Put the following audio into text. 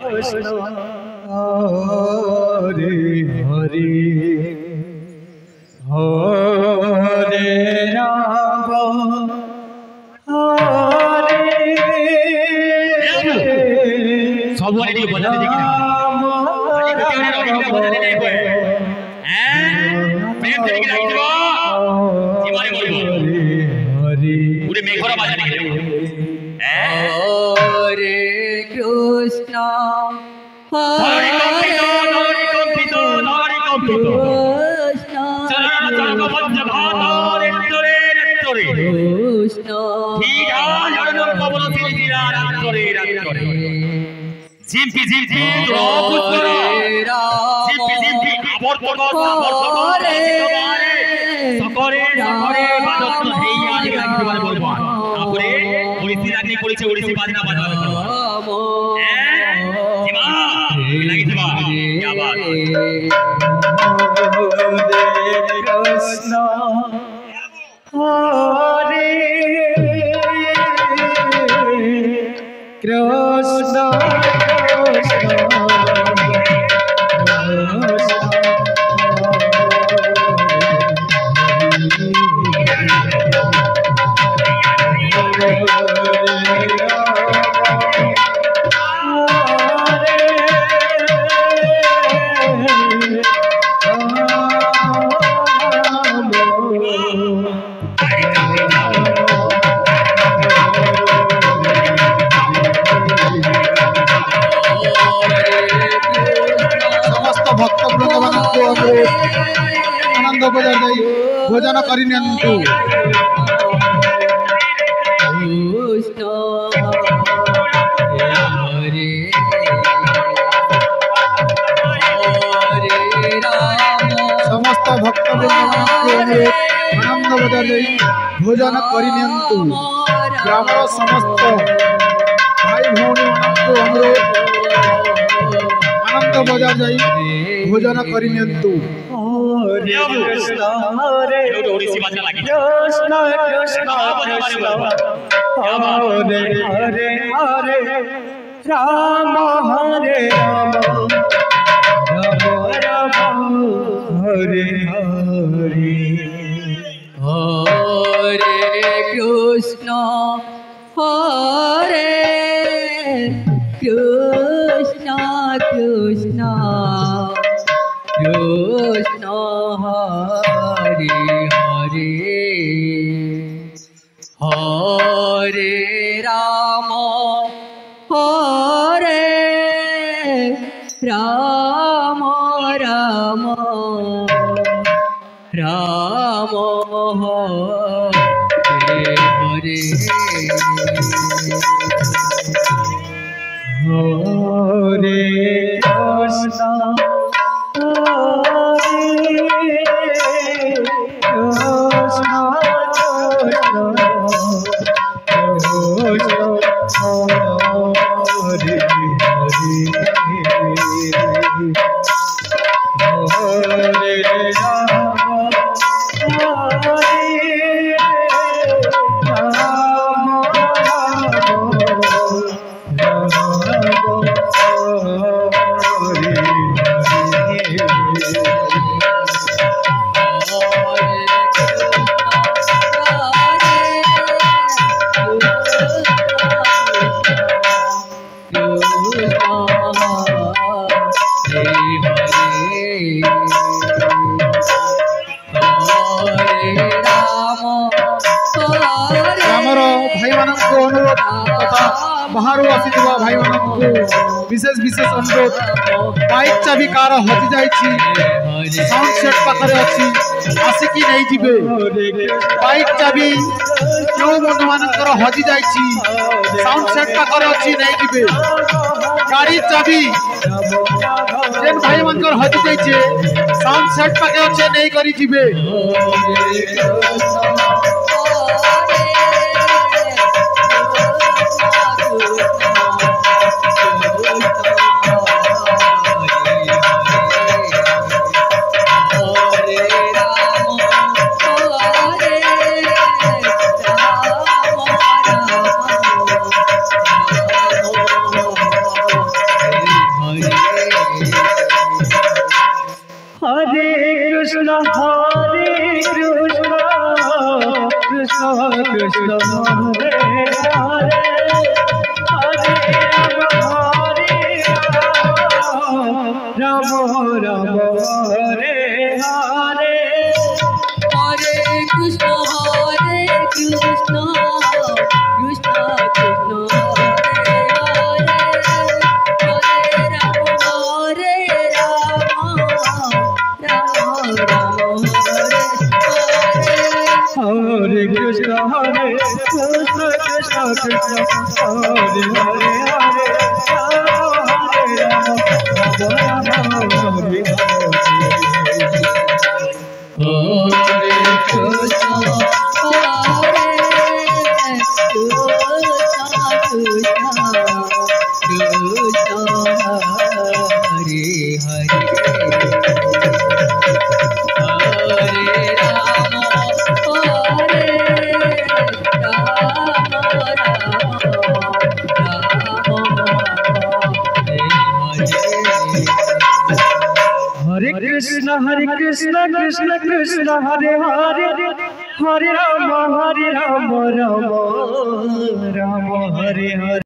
हरे हरे हरे राम सब वाले बजाते देखिए प्रेम से देखिए लाइट दो जीवाने बोलो पूरे मेघोरा बजाने के लिए हरे कृष्ण हरे জিম্পি জিম্পি দ্রৌপদ জিম্পি জিম্পি আবর্তক সকরে সকরে বাদত হেইয়া লিখতে পারে বলবো তারপরে ওড়িশি রাগনি করেছে ওড়িশি বাজনা বাজাবে বলবো জিমা লাগি জিমা কি বাত কৃষ্ণ হরে कृष्ण आनंद भोजन करनियंतु समस्त भक्त आनंद भोजन करनियंतु ग्रामर समस्त भाई भौणी अनुरोध आनंद बजार जाई भोजन करनियंतु कृष्ण हरे ओड़िसी बाजना लागी कृष्ण कृष्ण हरे हरे हरे राम हरे राम राम राम हरे हरे हरे कृष्ण हरे कृष्ण कृष्ण कृष्ण हरे हरे हरे राम हरे राम राम राम हरे हरे हरे कृष्ण बाहर आसीथिबा भाई मानकु विशेष विशेष अनुरोध बाइक चाबी कार हजि जाइछि साउंड सेट पाखरे अछि आसिकी नै जिबे बाइक चाबी जो बंधु मानकर हजि जाइछि साउंड सेट पाखरे अछि नै जिबे गाड़ी चाबी जेन भाई मानकर हजि जाइछे साउंड सेट पाखे अछि नै करि जिबे Krishna Hare Krishna Krishna Krishna Hare Hare Hare Rama Rama Hare Hare Hare Krishna Krishna Krishna Hare Hare Hare Rama Rama Hare Krishna Hare Krishna Krishna Krishna Hare Hare Hare Rama Rama Hare Hare Hare Krishna Krishna Krishna Hare Hare Hare Rama Rama Rama Hare Hare